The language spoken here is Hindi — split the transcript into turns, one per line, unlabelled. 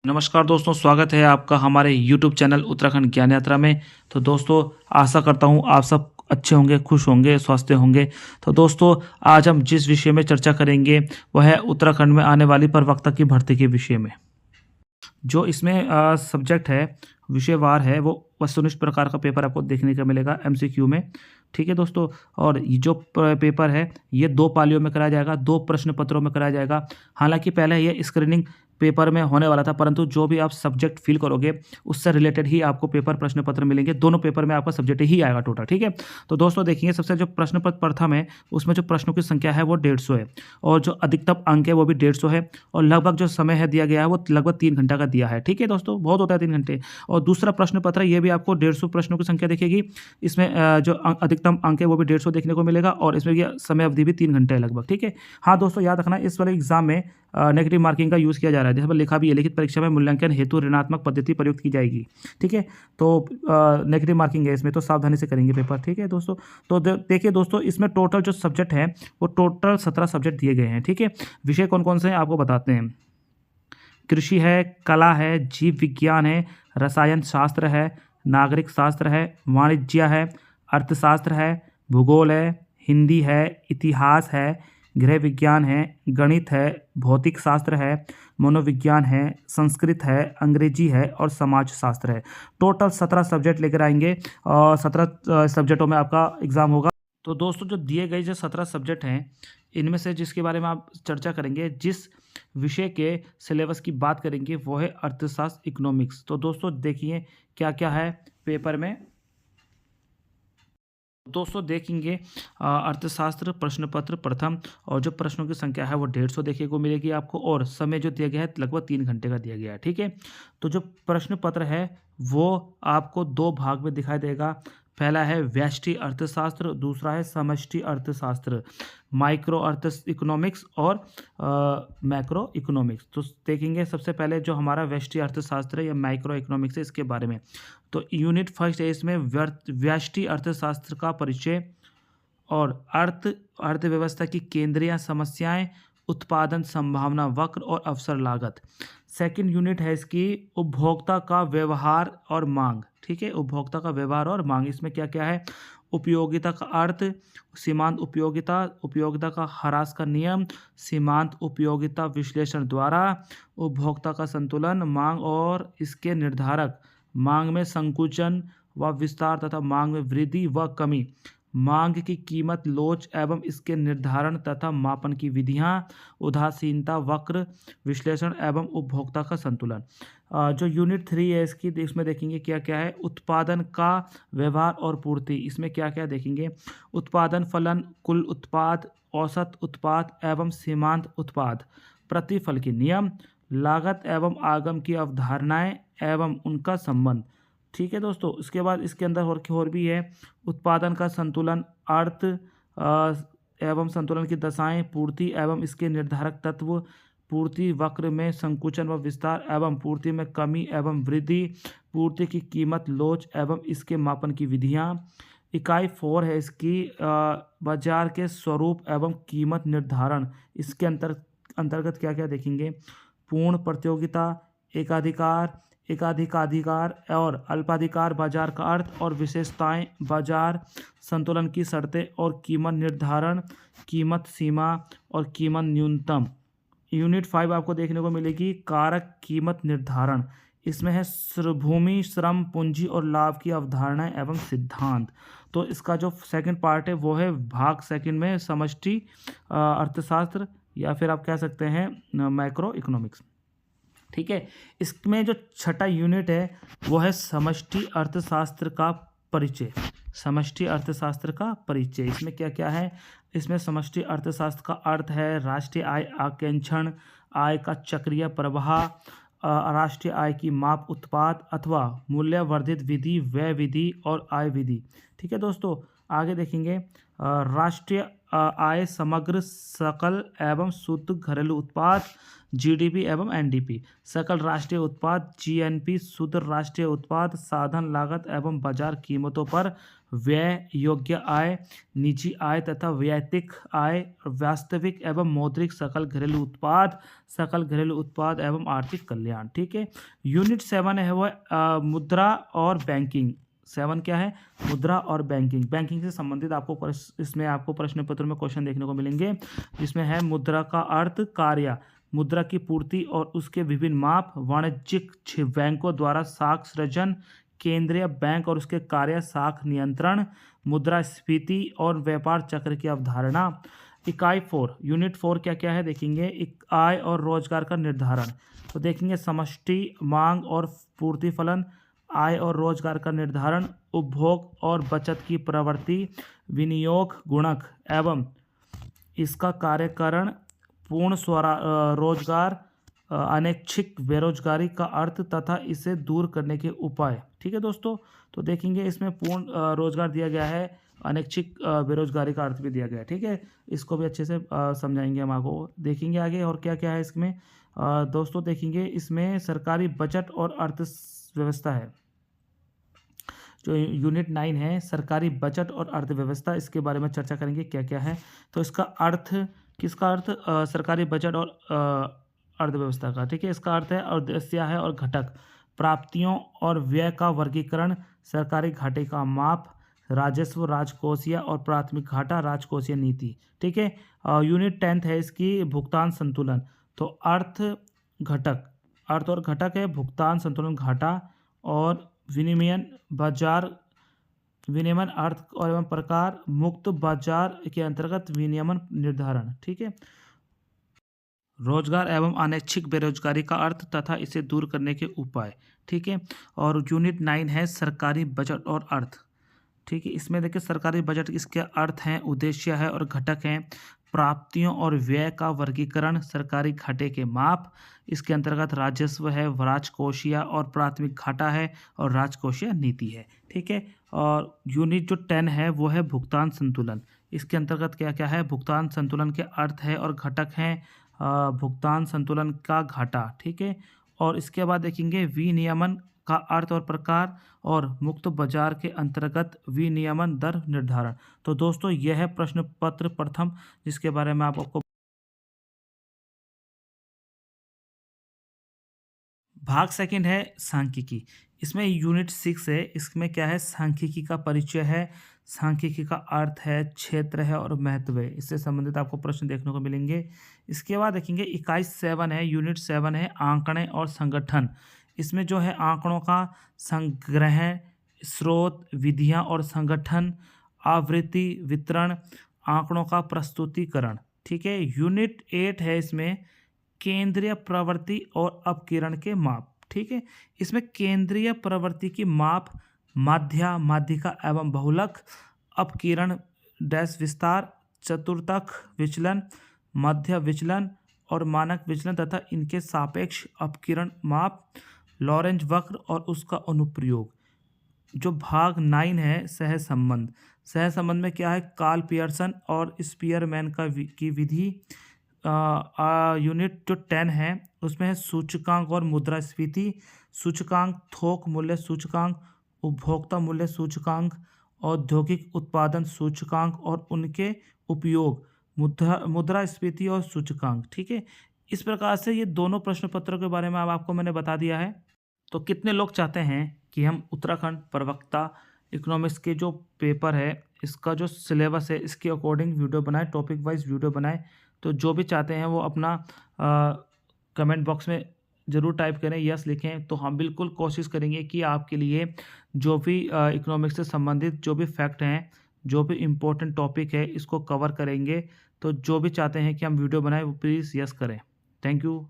नमस्कार दोस्तों, स्वागत है आपका हमारे YouTube चैनल उत्तराखंड ज्ञान यात्रा में। तो दोस्तों, आशा करता हूँ आप सब अच्छे होंगे, खुश होंगे, स्वस्थ होंगे। तो दोस्तों, आज हम जिस विषय में चर्चा करेंगे वह है उत्तराखंड में आने वाली प्रवक्ता की भर्ती के विषय में। जो इसमें सब्जेक्ट है, विषयवार है, वो वस्तुनिष्ठ प्रकार का पेपर आपको देखने को मिलेगा MCQ में। ठीक है दोस्तों, और ये जो पेपर है ये 2 पालियों में कराया जाएगा, 2 प्रश्न पत्रों में कराया जाएगा। हालांकि पहले ये स्क्रीनिंग पेपर में होने वाला था, परंतु जो भी आप सब्जेक्ट फिल करोगे उससे रिलेटेड ही आपको पेपर प्रश्न पत्र मिलेंगे। दोनों पेपर में आपका सब्जेक्ट ही आएगा टोटल। ठीक है, तो दोस्तों देखिए, सबसे जो प्रश्न पत्र प्रथम है उसमें जो प्रश्नों की संख्या है वो 150 है, और जो अधिकतम अंक है वो भी 150 है, और लगभग जो समय है दिया गया है वो लगभग 3 घंटा का दिया है। ठीक है दोस्तों, बहुत होता है 3 घंटे। और दूसरा प्रश्न पत्र ये भी आपको 150 प्रश्नों की संख्या दिखेगी। इसमें जो अधिकतम अंक है वो भी 150 देखने को मिलेगा, और इसमें ये समय अवधि भी 3 घंटे है लगभग। ठीक है, हाँ दोस्तों, याद रखना इस वाले एग्जाम में नेगेटिव मार्किंग का यूज़ किया जा रहा है। जैसे लिखा भी है, लिखित परीक्षा में मूल्यांकन हेतु ऋणात्मक पद्धति प्रयुक्त की जाएगी। ठीक है, तो नेगेटिव मार्किंग है इसमें, तो सावधानी से करेंगे पेपर। ठीक है दोस्तों, तो देखिए दोस्तों, इसमें टोटल जो सब्जेक्ट है वो टोटल 17 सब्जेक्ट दिए गए हैं। ठीक है, विषय कौन कौन से हैं आपको बताते हैं। कृषि है, कला है, जीव विज्ञान है, रसायन शास्त्र है, नागरिक शास्त्र है, वाणिज्य है, अर्थशास्त्र है, भूगोल है, हिंदी है, इतिहास है, गृह विज्ञान है, गणित है, भौतिक शास्त्र है, मनोविज्ञान है, संस्कृत है, अंग्रेजी है और समाज शास्त्र है। टोटल 17 सब्जेक्ट लेकर आएंगे, और 17 सब्जेक्टों में आपका एग्ज़ाम होगा। तो दोस्तों, जो दिए गए जो 17 सब्जेक्ट हैं, इनमें से जिसके बारे में आप चर्चा करेंगे, जिस विषय के सिलेबस की बात करेंगे वो है अर्थशास्त्र, इकोनॉमिक्स। तो दोस्तों देखिए क्या क्या है पेपर में। दोस्तों देखेंगे अर्थशास्त्र प्रश्न पत्र प्रथम, और जो प्रश्नों की संख्या है वो 150 देखने को मिलेगी आपको, और समय जो दिया गया है लगभग 3 घंटे का दिया गया है। ठीक है, तो जो प्रश्न पत्र है वो आपको 2 भाग में दिखाई देगा। पहला है व्यष्टि अर्थशास्त्र, दूसरा है समष्टि अर्थशास्त्र, माइक्रो अर्थ इकोनॉमिक्स और मैक्रो इकोनॉमिक्स। तो देखेंगे सबसे पहले जो हमारा व्यष्टि अर्थशास्त्र है या माइक्रो इकोनॉमिक्स है, इसके बारे में। तो यूनिट फर्स्ट है इसमें व्यष्टि अर्थशास्त्र का परिचय, और अर्थव्यवस्था की केंद्रीय समस्याएं, उत्पादन संभावना वक्र और अवसर लागत। सेकंड यूनिट है इसकी उपभोक्ता का व्यवहार और मांग। ठीक है, उपभोक्ता का व्यवहार और मांग, इसमें क्या क्या है। उपयोगिता का अर्थ, सीमांत उपयोगिता, उपयोगिता का ह्रास का नियम, सीमांत उपयोगिता विश्लेषण द्वारा उपभोक्ता का संतुलन, मांग और इसके निर्धारक, मांग में संकुचन व विस्तार तथा मांग में वृद्धि व कमी, मांग की कीमत लोच एवं इसके निर्धारण तथा मापन की विधियां, उदासीनता वक्र विश्लेषण एवं उपभोक्ता का संतुलन। जो यूनिट 3 है इसकी, इसमें देखेंगे क्या क्या है। उत्पादन का व्यवहार और पूर्ति, इसमें क्या क्या देखेंगे। उत्पादन फलन, कुल उत्पाद, औसत उत्पाद एवं सीमांत उत्पाद, प्रतिफल के नियम, लागत एवं आगम की अवधारणाएं एवं उनका संबंध। ठीक है दोस्तों, इसके बाद इसके अंदर और भी है। उत्पादन का संतुलन, अर्थ एवं संतुलन की दशाएं, पूर्ति एवं इसके निर्धारक तत्व, पूर्ति वक्र में संकुचन व विस्तार एवं पूर्ति में कमी एवं वृद्धि, पूर्ति की कीमत लोच एवं इसके मापन की विधियां। इकाई 4 है इसकी बाजार के स्वरूप एवं कीमत निर्धारण, इसके अंतर्गत क्या क्या देखेंगे। पूर्ण प्रतियोगिता, एकाधिकार, एकाधिकाधिकार और अल्पाधिकार, बाजार का अर्थ और विशेषताएं, बाजार संतुलन की शर्तें और कीमत निर्धारण, कीमत सीमा और कीमत न्यूनतम। यूनिट 5 आपको देखने को मिलेगी कारक कीमत निर्धारण, इसमें है भूमि, श्रम, पूंजी और लाभ की अवधारणाएं एवं सिद्धांत। तो इसका जो सेकंड पार्ट है वो है भाग सेकंड में समष्टि अर्थशास्त्र, या फिर आप कह सकते हैं मैक्रो इकोनॉमिक्स। ठीक है, इसमें जो छठा यूनिट है वो है समष्टि अर्थशास्त्र का परिचय। समष्टि अर्थशास्त्र का परिचय, इसमें क्या क्या है। इसमें समष्टि अर्थशास्त्र का अर्थ है राष्ट्रीय आय आकांक्षण, आय का चक्रीय प्रवाह, राष्ट्रीय आय की माप, उत्पाद अथवा मूल्य वर्धित विधि, व्यय विधि और आय विधि। ठीक है दोस्तों, आगे देखेंगे राष्ट्रीय आय, समग्र सकल एवं शुद्ध घरेलू उत्पाद, GDP एवं NDP, सकल राष्ट्रीय उत्पाद, GNP, शुद्ध राष्ट्रीय उत्पाद, साधन लागत एवं बाजार कीमतों पर व्यय, योग्य आय, निजी आय तथा वैयक्तिक आय, वास्तविक एवं मौद्रिक सकल घरेलू उत्पाद एवं आर्थिक कल्याण। ठीक है। यूनिट 7 है वह मुद्रा और बैंकिंग। 7 क्या है? मुद्रा और बैंकिंग। बैंकिंग से संबंधित आपको इसमें आपको प्रश्न पत्र में क्वेश्चन देखने को मिलेंगे, जिसमें है मुद्रा का अर्थ, कार्य, मुद्रा की पूर्ति और उसके विभिन्न माप, वाणिज्यिक बैंकों द्वारा साख सृजन, केंद्रीय बैंक और उसके कार्य, साख नियंत्रण, मुद्रास्फीति और व्यापार चक्र की अवधारणा। इकाई 4 यूनिट 4 क्या क्या है देखेंगे। आय और रोजगार का निर्धारण। तो देखेंगे समष्टि, मांग और पूर्ति फलन, आय और रोजगार का निर्धारण, उपभोग और बचत की प्रवृत्ति, विनियोग गुणक एवं इसका कार्यकरण, पूर्ण रोजगार, अनैच्छिक बेरोजगारी का अर्थ तथा इसे दूर करने के उपाय। ठीक है दोस्तों, तो देखेंगे इसमें पूर्ण रोजगार दिया गया है, अनैच्छिक बेरोजगारी का अर्थ भी दिया गया है। ठीक है, इसको भी अच्छे से समझाएंगे हम आपको। देखेंगे आगे और क्या क्या है इसमें। दोस्तों देखेंगे इसमें सरकारी बजट और अर्थव्यवस्था है। जो यूनिट 9 है सरकारी बजट और अर्थव्यवस्था, इसके बारे में चर्चा करेंगे क्या क्या है। तो इसका अर्थ, किसका अर्थ? सरकारी बजट और अर्थव्यवस्था का। ठीक है, इसका अर्थ है उद्देश्य है और घटक, प्राप्तियों और व्यय का वर्गीकरण, सरकारी घाटे का माप, राजस्व, राजकोषीय और प्राथमिक घाटा, राजकोषीय नीति। ठीक है। यूनिट 10 है इसकी भुगतान संतुलन। तो अर्थ और घटक है भुगतान संतुलन, घाटा और विनिमय बाजार, विनियमन अर्थ और एवं प्रकार, मुक्त बाजार के अंतर्गत विनियमन निर्धारण। ठीक है। रोजगार एवं अनैच्छिक बेरोजगारी का अर्थ तथा इसे दूर करने के उपाय। ठीक है। और यूनिट 9 है सरकारी बजट और अर्थ। ठीक है, इसमें देखिए सरकारी बजट इसके अर्थ हैं, उद्देश्य है और घटक हैं, प्राप्तियों और व्यय का वर्गीकरण, सरकारी घाटे के माप, इसके अंतर्गत राजस्व है, राजकोषीय और प्राथमिक घाटा है और राजकोषीय नीति है। ठीक है। और यूनिट जो 10 है वो है भुगतान संतुलन। इसके अंतर्गत क्या क्या है? भुगतान संतुलन के अर्थ है और घटक हैं, भुगतान संतुलन का घाटा। ठीक है। और इसके बाद देखेंगे विनियमन का अर्थ और प्रकार और मुक्त बाजार के अंतर्गत विनियमन दर निर्धारण। तो दोस्तों यह है प्रश्न पत्र प्रथम, जिसके बारे में आपको भाग सेकंड है सांख्यिकी। इसमें यूनिट 6 है, इसमें क्या है? सांख्यिकी का परिचय है, सांख्यिकी का अर्थ है, क्षेत्र है और महत्व है। इससे संबंधित आपको प्रश्न देखने को मिलेंगे। इसके बाद देखेंगे इकाई 7 है, यूनिट 7 है आंकड़े और संगठन। इसमें जो है आंकड़ों का संग्रह, स्रोत, विधियां और संगठन, आवृत्ति, वितरण, आंकड़ों का प्रस्तुतिकरण। ठीक है। यूनिट 8 है इसमें केंद्रीय प्रवृत्ति और अपकिरण के माप। ठीक है। इसमें केंद्रीय प्रवृत्ति की माप, माध्यिका एवं बहुलक, अपकिरण डैश विस्तार, चतुर्थक विचलन, मध्य विचलन और मानक विचलन तथा इनके सापेक्ष अपकिरण माप, लॉरेंज वक्र और उसका अनुप्रयोग। जो भाग 9 है सहसंबंध में क्या है? कार्ल पियर्सन और स्पीयरमैन की विधि। यूनिट जो 10 है उसमें है सूचकांक और मुद्रास्फीति, सूचकांक, थोक मूल्य सूचकांक, उपभोक्ता मूल्य सूचकांक, औद्योगिक उत्पादन सूचकांक और उनके उपयोग, मुद्रास्फीति और सूचकांक। ठीक है। इस प्रकार से ये दोनों प्रश्न पत्रों के बारे में अब आपको मैंने बता दिया है। तो कितने लोग चाहते हैं कि हम उत्तराखंड प्रवक्ता इकोनॉमिक्स के जो पेपर है, इसका जो सिलेबस है, इसके अकॉर्डिंग वीडियो बनाए, टॉपिक वाइज वीडियो बनाए। तो जो भी चाहते हैं वो अपना कमेंट बॉक्स में ज़रूर टाइप करें, यस लिखें। तो हम बिल्कुल कोशिश करेंगे कि आपके लिए जो भी इकोनॉमिक्स से संबंधित जो भी फैक्ट हैं, जो भी इम्पोर्टेंट टॉपिक है, इसको कवर करेंगे। तो जो भी चाहते हैं कि हम वीडियो बनाएं वो प्लीज़ यस करें। Thank you.